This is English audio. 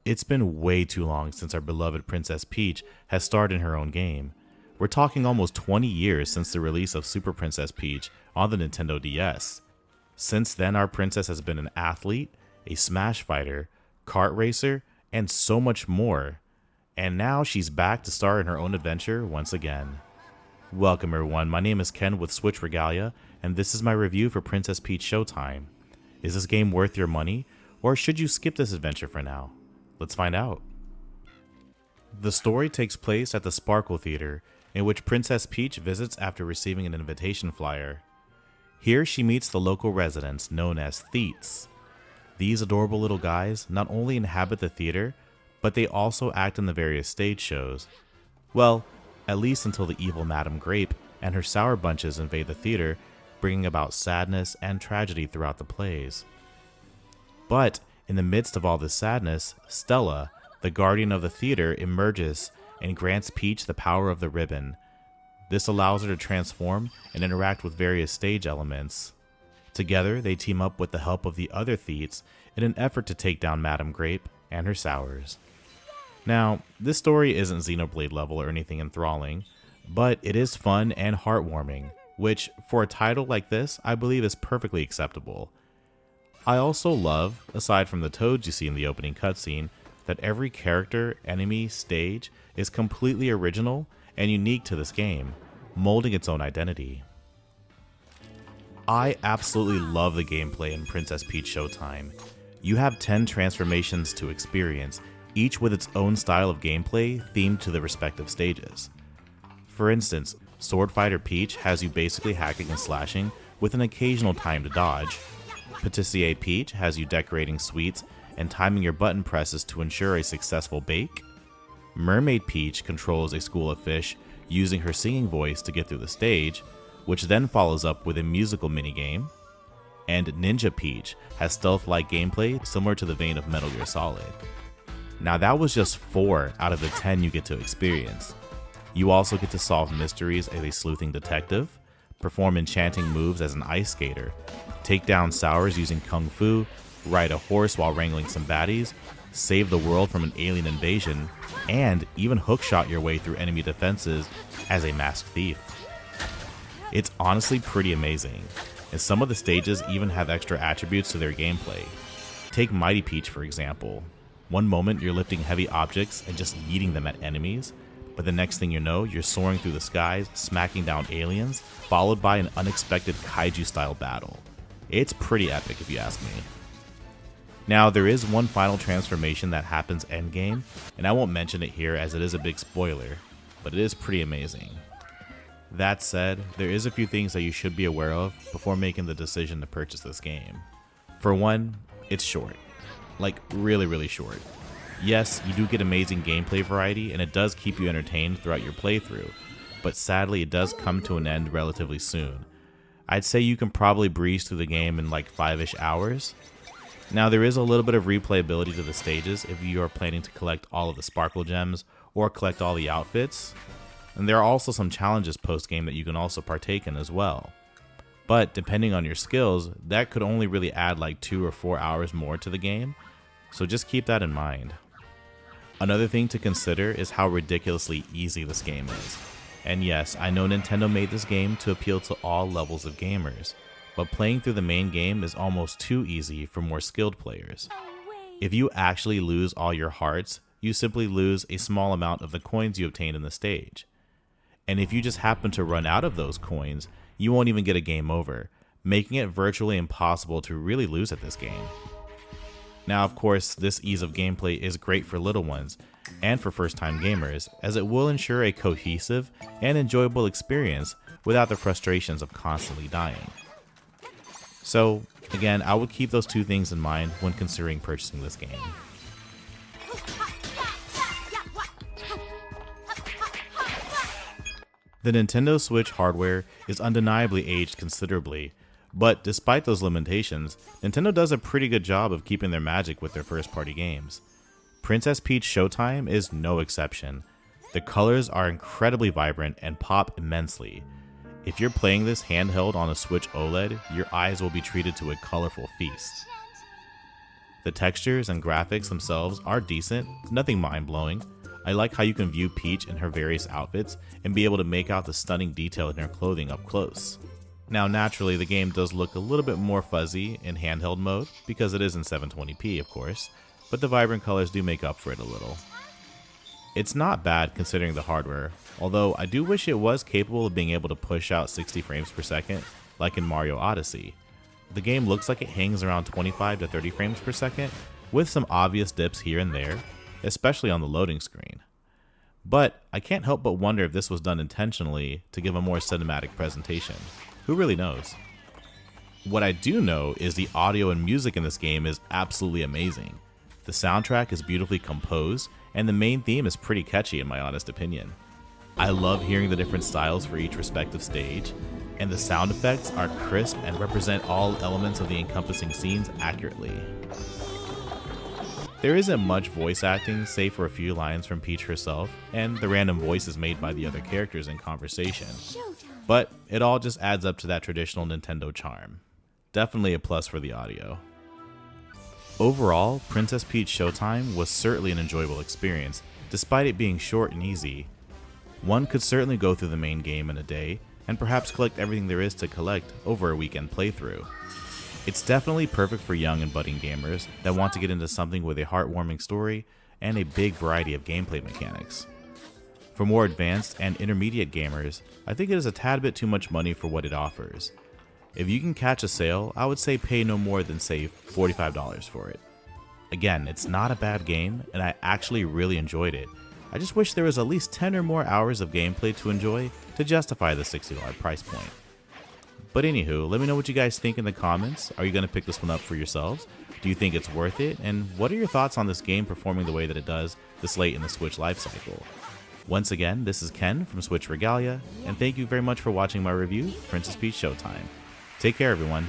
It's been way too long since our beloved Princess Peach has starred in her own game. We're talking almost 20 years since the release of Super Princess Peach on the Nintendo DS. Since then, our princess has been an athlete, a smash fighter, kart racer, and so much more. And now she's back to star in her own adventure once again. Welcome everyone, my name is Ken with SwitchRegalia, and this is my review for Princess Peach Showtime. Is this game worth your money, or should you skip this adventure for now? Let's find out. The story takes place at the Sparkle Theater, in which Princess Peach visits after receiving an invitation flyer. Here she meets the local residents known as Theets. These adorable little guys not only inhabit the theater, but they also act in the various stage shows. Well, at least until the evil Madame Grape and her sour bunches invade the theater, bringing about sadness and tragedy throughout the plays. But in the midst of all this sadness, Stella, the guardian of the theater, emerges and grants Peach the power of the ribbon. This allows her to transform and interact with various stage elements. Together, they team up with the help of the other Theets in an effort to take down Madame Grape and her sours. Now, this story isn't Xenoblade level or anything enthralling, but it is fun and heartwarming, which, for a title like this, I believe is perfectly acceptable. I also love, aside from the toads you see in the opening cutscene, that every character, enemy, stage is completely original and unique to this game, molding its own identity. I absolutely love the gameplay in Princess Peach Showtime. You have 10 transformations to experience, each with its own style of gameplay themed to the respective stages. For instance, Sword Fighter Peach has you basically hacking and slashing with an occasional time to dodge. Patissier Peach has you decorating sweets and timing your button presses to ensure a successful bake. Mermaid Peach controls a school of fish using her singing voice to get through the stage, which then follows up with a musical minigame. And Ninja Peach has stealth-like gameplay similar to the vein of Metal Gear Solid. Now that was just 4 out of the 10 you get to experience. You also get to solve mysteries as a sleuthing detective, perform enchanting moves as an ice skater, take down sours using kung fu, ride a horse while wrangling some baddies, save the world from an alien invasion, and even hookshot your way through enemy defenses as a masked thief. It's honestly pretty amazing, and some of the stages even have extra attributes to their gameplay. Take Mighty Peach for example. One moment you're lifting heavy objects and just yeeting them at enemies, but the next thing you know, you're soaring through the skies, smacking down aliens, followed by an unexpected kaiju-style battle. It's pretty epic if you ask me. Now, there is one final transformation that happens endgame, and I won't mention it here as it is a big spoiler, but it is pretty amazing. That said, there is a few things that you should be aware of before making the decision to purchase this game. For one, it's short. Like, really short. Yes, you do get amazing gameplay variety and it does keep you entertained throughout your playthrough, but sadly it does come to an end relatively soon. I'd say you can probably breeze through the game in like 5-ish hours. Now there is a little bit of replayability to the stages if you are planning to collect all of the sparkle gems or collect all the outfits, and there are also some challenges post-game that you can also partake in as well. But depending on your skills, that could only really add like 2 or 4 hours more to the game, so just keep that in mind. Another thing to consider is how ridiculously easy this game is. And yes, I know Nintendo made this game to appeal to all levels of gamers, but playing through the main game is almost too easy for more skilled players. If you actually lose all your hearts, you simply lose a small amount of the coins you obtained in the stage. And if you just happen to run out of those coins, you won't even get a game over, making it virtually impossible to really lose at this game. Now of course, this ease of gameplay is great for little ones, and for first-time gamers, as it will ensure a cohesive and enjoyable experience without the frustrations of constantly dying. So, again, I would keep those two things in mind when considering purchasing this game. The Nintendo Switch hardware is undeniably aged considerably, but despite those limitations, Nintendo does a pretty good job of keeping their magic with their first-party games. Princess Peach Showtime is no exception. The colors are incredibly vibrant and pop immensely. If you're playing this handheld on a Switch OLED, your eyes will be treated to a colorful feast. The textures and graphics themselves are decent, nothing mind-blowing. I like how you can view Peach in her various outfits and be able to make out the stunning detail in her clothing up close. Now naturally, the game does look a little bit more fuzzy in handheld mode, because it is in 720p of course, but the vibrant colors do make up for it a little. It's not bad considering the hardware, although I do wish it was capable of being able to push out 60 frames per second like in Mario Odyssey. The game looks like it hangs around 25 to 30 frames per second, with some obvious dips here and there, especially on the loading screen. But I can't help but wonder if this was done intentionally to give a more cinematic presentation. Who really knows? What I do know is the audio and music in this game is absolutely amazing. The soundtrack is beautifully composed, and the main theme is pretty catchy in my honest opinion. I love hearing the different styles for each respective stage, and the sound effects are crisp and represent all elements of the encompassing scenes accurately. There isn't much voice acting save for a few lines from Peach herself and the random voices made by the other characters in conversation, but it all just adds up to that traditional Nintendo charm. Definitely a plus for the audio. Overall, Princess Peach Showtime was certainly an enjoyable experience, despite it being short and easy. One could certainly go through the main game in a day, and perhaps collect everything there is to collect over a weekend playthrough. It's definitely perfect for young and budding gamers that want to get into something with a heartwarming story and a big variety of gameplay mechanics. For more advanced and intermediate gamers, I think it is a tad bit too much money for what it offers. If you can catch a sale, I would say pay no more than say $45 for it. Again, it's not a bad game, and I actually really enjoyed it. I just wish there was at least 10 or more hours of gameplay to enjoy to justify the $60 price point. But anywho, let me know what you guys think in the comments. Are you going to pick this one up for yourselves? Do you think it's worth it? And what are your thoughts on this game performing the way that it does this late in the Switch lifecycle? Once again, this is Ken from SwitchRegalia, and thank you very much for watching my review, Princess Peach Showtime. Take care, everyone.